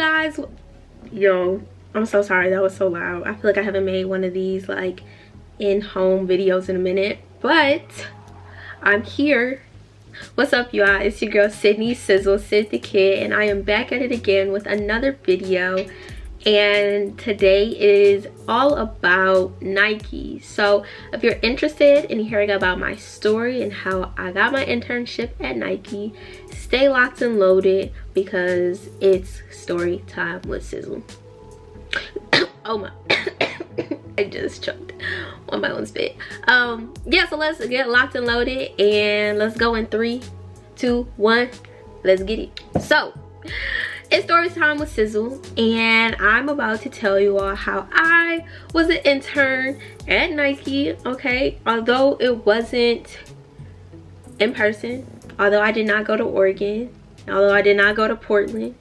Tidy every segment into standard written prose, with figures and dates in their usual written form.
guys? Yo, I'm so sorry, that was so loud. I feel like I haven't made one of these like in-home videos in a minute, but I'm here. What's up, you guys? It's your girl Sydney Sizzle, Sid the Kid, and I am back at it again with another video. And today is all about Nike. So if you're interested in hearing about my story and how I got my internship at Nike, stay locked and loaded because it's story time with Sizzle. Oh my I just choked on my own spit. Yeah, so let's get locked and loaded and let's go in 3, 2, 1. Let's get it. So it's story time with Sizzle, and I'm about to tell you all how I was an intern at Nike. Okay, although it wasn't in person, although I did not go to Oregon, although I did not go to Portland,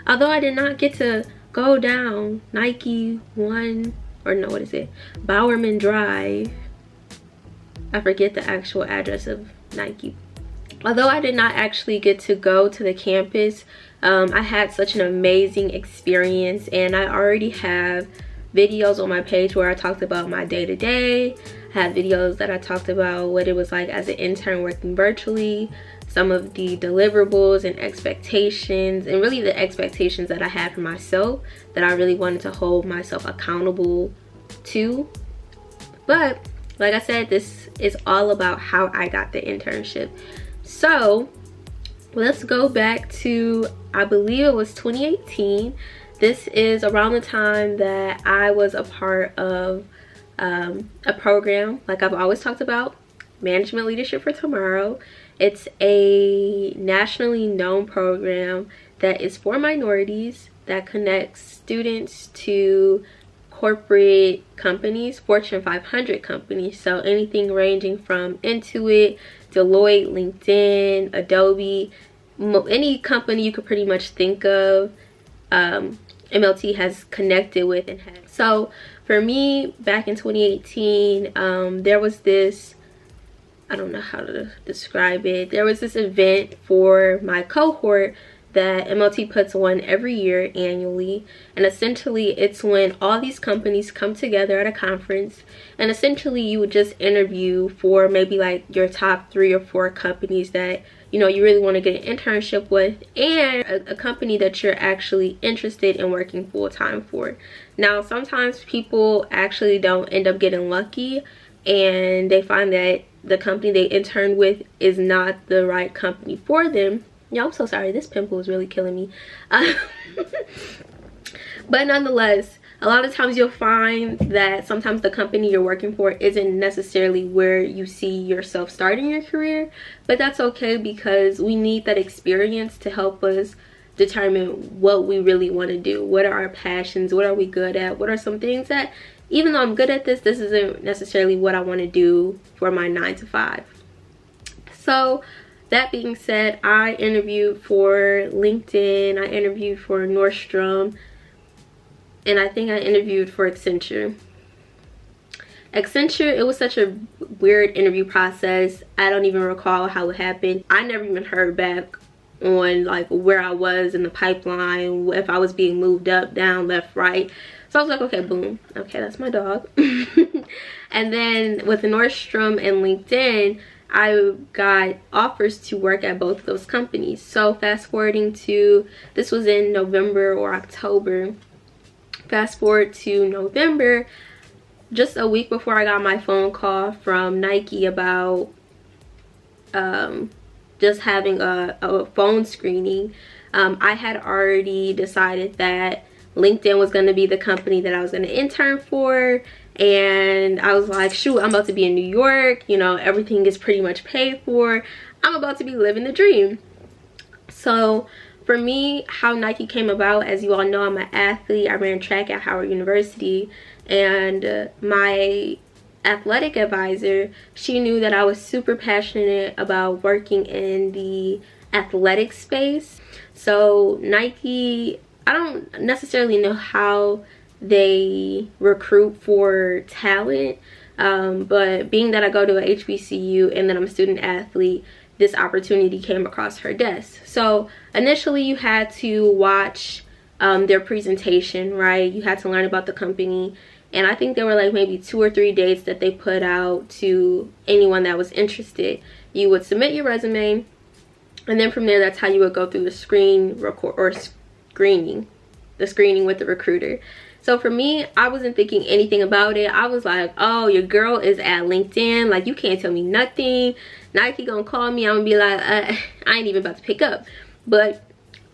although I did not get to go down Nike Bowerman Drive. I forget the actual address of Nike. Although I did not actually get to go to the campus, I had such an amazing experience, and I already have videos on my page where I talked about my day-to-day. I have videos that I talked about what it was like as an intern working virtually, some of the deliverables and expectations, and really the expectations that I had for myself that I really wanted to hold myself accountable to. But like I said, this is all about how I got the internship. So let's go back to, I believe it was 2018. This is around the time that I was a part of a program, like I've always talked about, Management Leadership for Tomorrow. It's a nationally known program that is for minorities, that connects students to corporate companies, Fortune 500 companies. So anything ranging from Intuit, Deloitte, LinkedIn, Adobe, any company you could pretty much think of, MLT has connected with and had. So for me, back in 2018, there was this, I don't know how to describe it. There was this event for my cohort that MLT puts on every year annually, and essentially it's when all these companies come together at a conference, and essentially you would just interview for maybe like your top 3 or 4 companies that you know you really want to get an internship with, and a company that you're actually interested in working full-time for. Now sometimes people actually don't end up getting lucky, and they find that the company they intern with is not the right company for them. Yo, I'm so sorry, this pimple is really killing me. But nonetheless, a lot of times you'll find that sometimes the company you're working for isn't necessarily where you see yourself starting your career. But that's okay, because we need that experience to help us determine what we really want to do. What are our passions? What are we good at? What are some things that, even though I'm good at this isn't necessarily what I want to do for my 9 to 5. So that being said, I interviewed for LinkedIn, I interviewed for Nordstrom, and I think I interviewed for Accenture. Accenture, it was such a weird interview process. I don't even recall how it happened. I never even heard back on like where I was in the pipeline, if I was being moved up, down, left, right. So I was like, okay, boom. Okay, that's my dog. And then with Nordstrom and LinkedIn, I got offers to work at both of those companies. So fast forwarding to, this was in November or October. Fast forward to November, just a week before I got my phone call from Nike about just having a phone screening. I had already decided that LinkedIn was going to be the company that I was going to intern for, and I was like, shoot, I'm about to be in New York, you know, everything is pretty much paid for, I'm about to be living the dream. So for me, how Nike came about, as you all know, I'm an athlete. I ran track at Howard University, and my athletic advisor, she knew that I was super passionate about working in the athletic space. So Nike, I don't necessarily know how they recruit for talent, but being that I go to a HBCU and then I'm a student athlete, this opportunity came across her desk. So initially you had to watch their presentation, right? You had to learn about the company. And I think there were like maybe 2 or 3 dates that they put out to anyone that was interested. You would submit your resume, and then from there, that's how you would go through the screening with the recruiter. So for me, I wasn't thinking anything about it. I was like, oh, your girl is at LinkedIn. Like, you can't tell me nothing. Nike gonna call me. I'm gonna be like, I ain't even about to pick up. But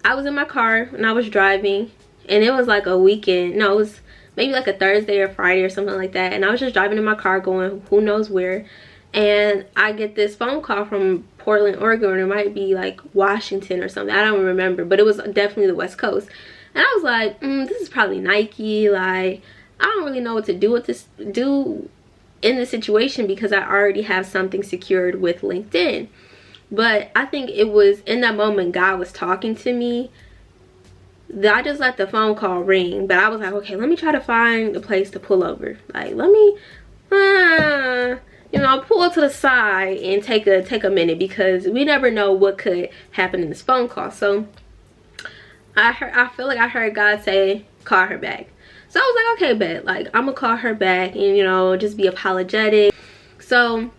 I was in my car and I was driving, and it was like a weekend. No, it was maybe like a Thursday or Friday or something like that. And I was just driving in my car going who knows where. And I get this phone call from Portland, Oregon, or it might be like Washington or something. I don't remember, but it was definitely the West Coast. And I was like, this is probably Nike. Like, I don't really know what to do in this situation because I already have something secured with LinkedIn. But I think it was in that moment God was talking to me. I just let the phone call ring, but I was like, okay, let me try to find a place to pull over. Like, let me pull to the side and take a minute, because we never know what could happen in this phone call. So I feel like I heard God say, call her back. So I was like, okay, bet. Like, I'm gonna call her back and, just be apologetic. So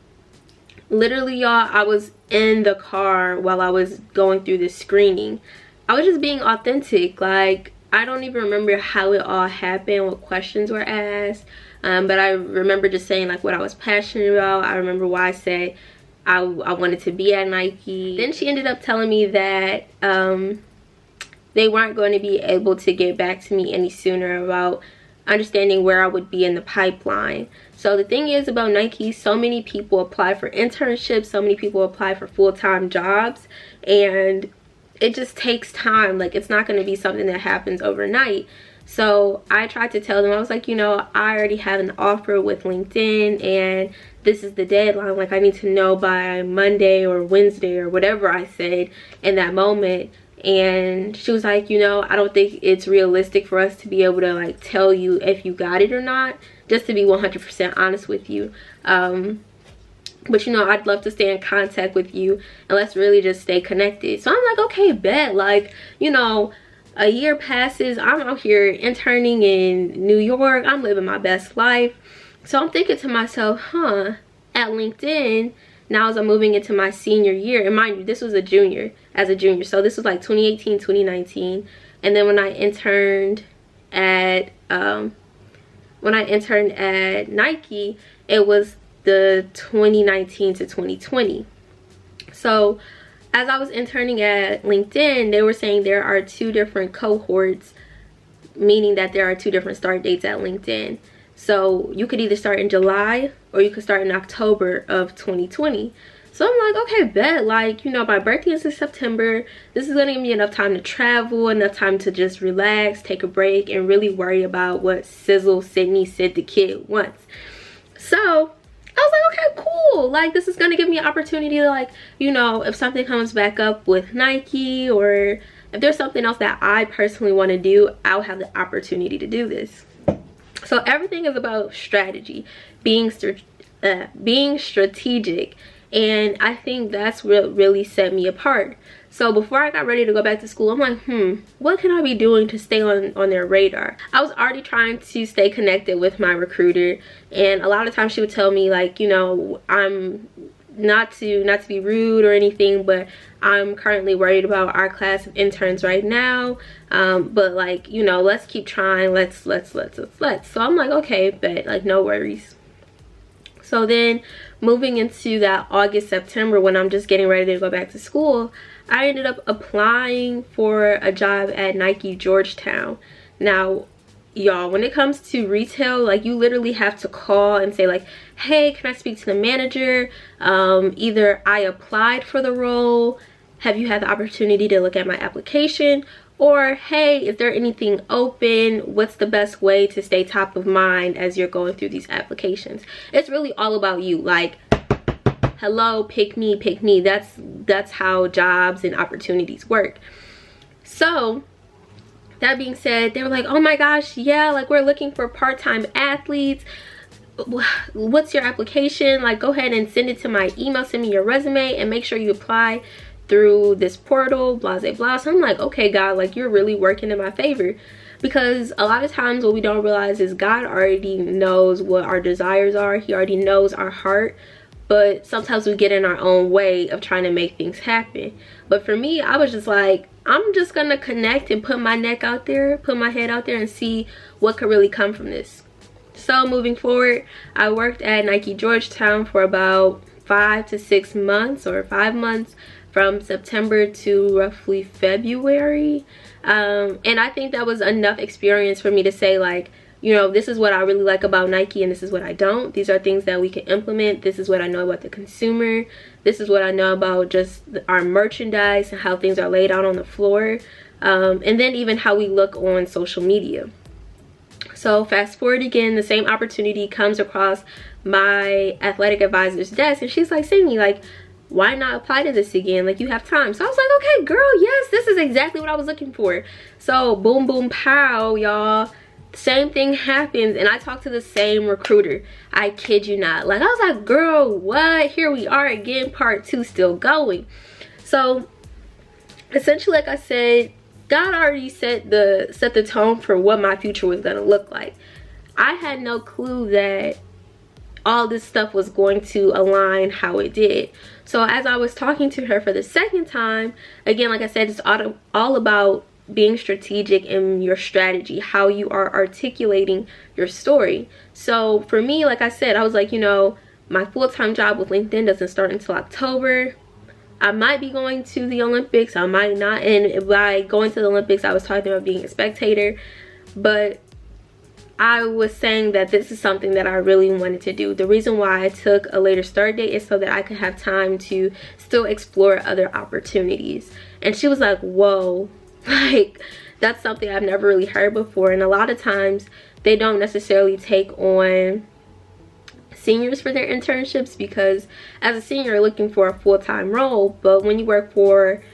literally, y'all, I was in the car while I was going through this screening. I was just being authentic. Like, I don't even remember how it all happened, what questions were asked. But I remember just saying like what I was passionate about. I remember why I said I wanted to be at Nike. Then she ended up telling me that they weren't going to be able to get back to me any sooner about understanding where I would be in the pipeline. So the thing is about Nike, so many people apply for internships, so many people apply for full-time jobs, and it just takes time. Like, it's not going to be something that happens overnight. So I tried to tell them, I was like, I already have an offer with LinkedIn, and this is the deadline. Like, I need to know by Monday or Wednesday or whatever I said in that moment. And she was like, I don't think it's realistic for us to be able to like tell you if you got it or not, just to be 100% honest with you. But I'd love to stay in contact with you, and let's really just stay connected. So I'm like, okay, bet. Like, a year passes, I'm out here interning in New York, I'm living my best life. So I'm thinking to myself, at LinkedIn, now as I'm moving into my senior year, and mind you, this was as a junior, so this was like 2018, 2019. And then when I interned at Nike, it was the 2019 to 2020. So as I was interning at LinkedIn, they were saying there are 2 different cohorts, meaning that there are 2 different start dates at LinkedIn. So you could either start in July or you could start in October of 2020. So I'm like, okay, bet. Like, my birthday is in September. This is going to give me enough time to travel, enough time to just relax, take a break, and really worry about what Sizzle Sydney Sid the Kid wants. So I was like, okay, cool. Like, this is going to give me an opportunity to, like, if something comes back up with Nike, or if there's something else that I personally want to do, I'll have the opportunity to do this. So everything is about strategy, being strategic. And I think that's what really set me apart. So before I got ready to go back to school, I'm like, what can I be doing to stay on their radar? I was already trying to stay connected with my recruiter, and a lot of times she would tell me, like, I'm not to be rude or anything, but I'm currently worried about our class of interns right now. But like, let's keep trying. Let's. So I'm like, okay, but like, no worries. So then moving into that August, September, when I'm just getting ready to go back to school, I ended up applying for a job at Nike Georgetown. Now, y'all, when it comes to retail, like, you literally have to call and say like, hey, can I speak to the manager? Either I applied for the role, have you had the opportunity to look at my application? Or, hey, is there anything open? What's the best way to stay top of mind as you're going through these applications? It's really all about you. Like, hello, pick me, pick me. That's how jobs and opportunities work. So that being said, they were like, oh my gosh, yeah, like, we're looking for part-time athletes. What's your application? Like, go ahead and send it to my email, send me your resume, and make sure you apply through this portal, blah blah blah. So I'm like, okay, God, like, you're really working in my favor. Because a lot of times what we don't realize is God already knows what our desires are. He already knows our heart. But sometimes we get in our own way of trying to make things happen. But for me, I was just like, I'm just gonna connect and put my neck out there, put my head out there, and see what could really come from this. So moving forward, I worked at Nike Georgetown for about 5 to 6 months, or 5 months, from September to roughly February. And I think that was enough experience for me to say, like, you know, this is what I really like about Nike and this is what I don't. These are things that we can implement. This is what I know about the consumer. This is what I know about just our merchandise and how things are laid out on the floor. And then even how we look on social media. So fast forward again, the same opportunity comes across my athletic advisor's desk, and she's like, Sydney, like, why not apply to this again? Like, you have time. So I was like, okay, girl, yes, this is exactly what I was looking for. So boom, boom, pow, y'all. Same thing happens, and I talked to the same recruiter. I kid you not. Like, I was like, girl, what? Here we are again, part 2 still going. So essentially, like I said, God already set the tone for what my future was gonna look like. I had no clue that all this stuff was going to align how it did. So as I was talking to her for the second time, again, like I said, it's all about being strategic in your strategy, how you are articulating your story. So for me, like I said, I was like, you know, my full-time job with LinkedIn doesn't start until October. I might be going to the Olympics, I might not. And by going to the Olympics, I was talking about being a spectator. But I was saying that this is something that I really wanted to do. The reason why I took a later start date is so that I could have time to still explore other opportunities. And she was like, whoa, like, that's something I've never really heard before. And a lot of times they don't necessarily take on seniors for their internships, because as a senior you're looking for a full-time role. But when you work for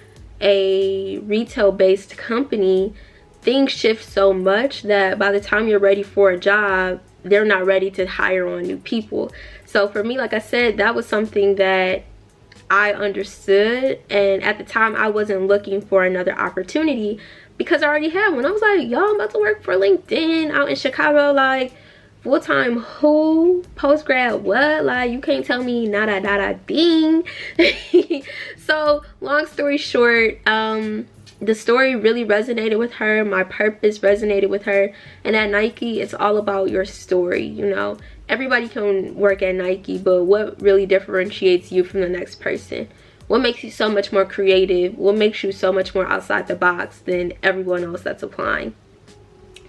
a retail-based company, things shift so much that by the time you're ready for a job, they're not ready to hire on new people. So for me, like I said, that was something that I understood, and at the time I wasn't looking for another opportunity because I already had one. I was like, y'all, I'm about to work for LinkedIn out in Chicago, like, full-time who? Post-grad what? Like, you can't tell me nada nada ding. So long story short, the story really resonated with her. My purpose resonated with her. And at Nike, it's all about your story, you know. Everybody can work at Nike, but what really differentiates you from the next person? What makes you so much more creative? What makes you so much more outside the box than everyone else that's applying?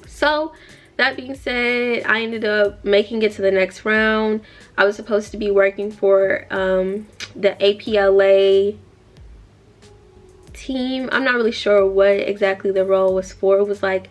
So that being said, I ended up making it to the next round. I was supposed to be working for the APLA team. I'm not really sure what exactly the role was for. It was like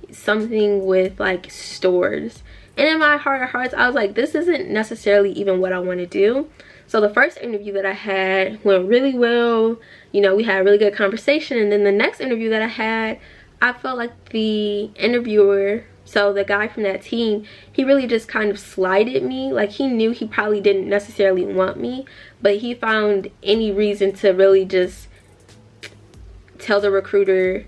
something with like stores. And in my heart of hearts, I was like, this isn't necessarily even what I want to do. So the first interview that I had went really well. You know, we had a really good conversation. And then the next interview that I had, I felt like the interviewer, so the guy from that team, he really just kind of slighted me. Like, he knew he probably didn't necessarily want me, but he found any reason to really just tell the recruiter,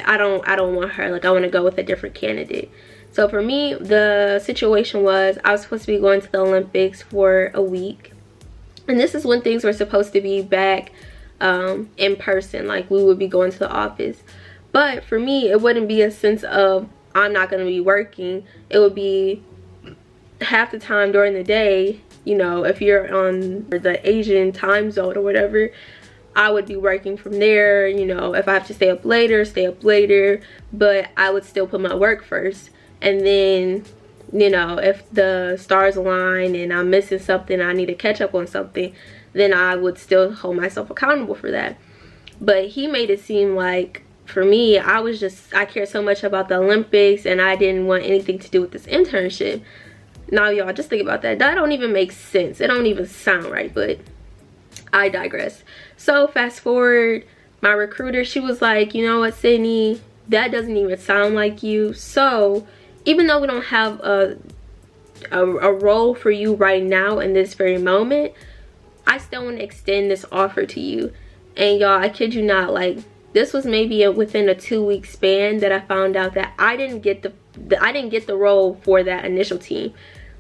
I don't want her. Like, I want to go with a different candidate. So for me, the situation was I was supposed to be going to the Olympics for a week. And this is when things were supposed to be back in person. Like, we would be going to the office. But for me, it wouldn't be a sense of I'm not going to be working. It would be half the time during the day, you know, if you're on the Asian time zone or whatever, I would be working from there. You know, if I have to stay up later, but I would still put my work first. And then, you know, if the stars align and I'm missing something, I need to catch up on something, then I would still hold myself accountable for that. But he made it seem like, for me, I cared so much about the Olympics and I didn't want anything to do with this internship. Now, y'all, just think about that. That don't even make sense. It don't even sound right, but I digress. So fast forward, my recruiter, she was like, you know what, Sydney, that doesn't even sound like you. So even though we don't have a role for you right now in this very moment, I still want to extend this offer to you. And y'all, I kid you not, like, this was maybe within a 2-week span that I found out that I didn't get the role for that initial team,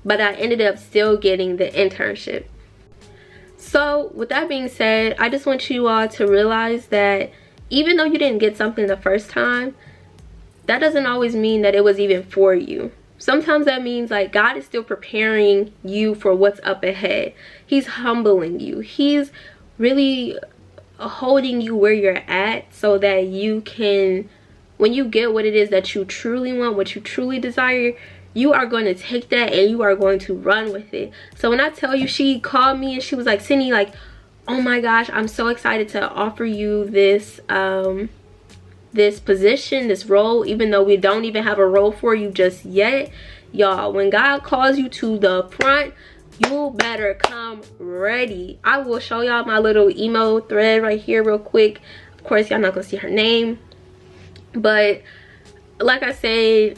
but I ended up still getting the internship. So with that being said, I just want you all to realize that even though you didn't get something the first time, that doesn't always mean that it was even for you. Sometimes that means like God is still preparing you for what's up ahead. He's humbling you. He's really holding you where you're at so that you can, when you get what it is that you truly want, what you truly desire, you are going to take that and you are going to run with it. So when I tell you, she called me and she was like, Cindy, like, oh my gosh, I'm so excited to offer you this this position, this role, even though we don't even have a role for you just yet. Y'all, when God calls you to the front, you better come ready. I will show y'all my little email thread right here real quick. Of course, y'all not gonna see her name, but like I said,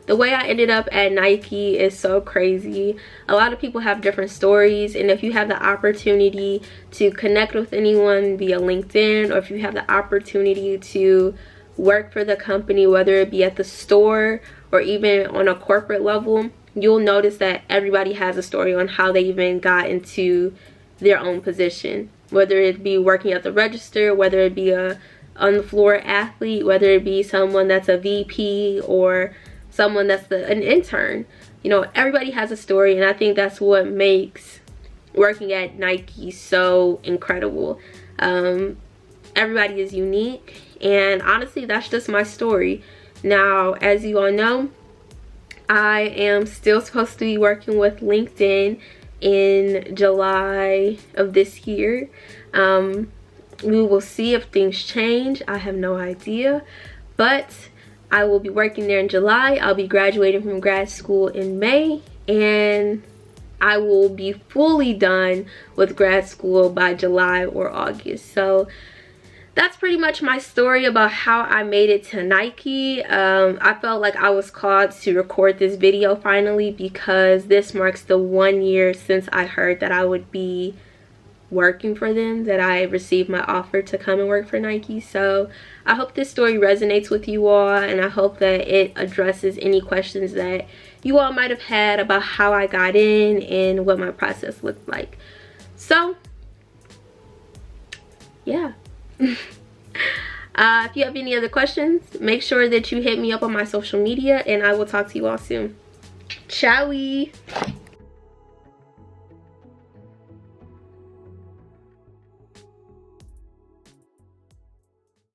the way I ended up at Nike is so crazy. A lot of people have different stories, and if you have the opportunity to connect with anyone via LinkedIn, or if you have the opportunity to work for the company, whether it be at the store or even on a corporate level, you'll notice that everybody has a story on how they even got into their own position, whether it be working at the register, whether it be a on the floor athlete, whether it be someone that's a VP or someone that's an intern. You know, everybody has a story, and I think that's what makes working at Nike so incredible. Everybody is unique, and honestly, that's just my story. Now, as you all know, I am still supposed to be working with LinkedIn in July of this year. We will see if things change. I have no idea, but I will be working there in July. I'll be graduating from grad school in May, and I will be fully done with grad school by July or August. So that's pretty much my story about how I made it to Nike. I felt like I was called to record this video finally, because this marks the 1 year since I heard that I would be working for them, that I received my offer to come and work for Nike. So I hope this story resonates with you all, and I hope that it addresses any questions that you all might have had about how I got in and what my process looked like. So yeah. If you have any other questions, make sure that you hit me up on my social media, and I will talk to you all soon. Ciao.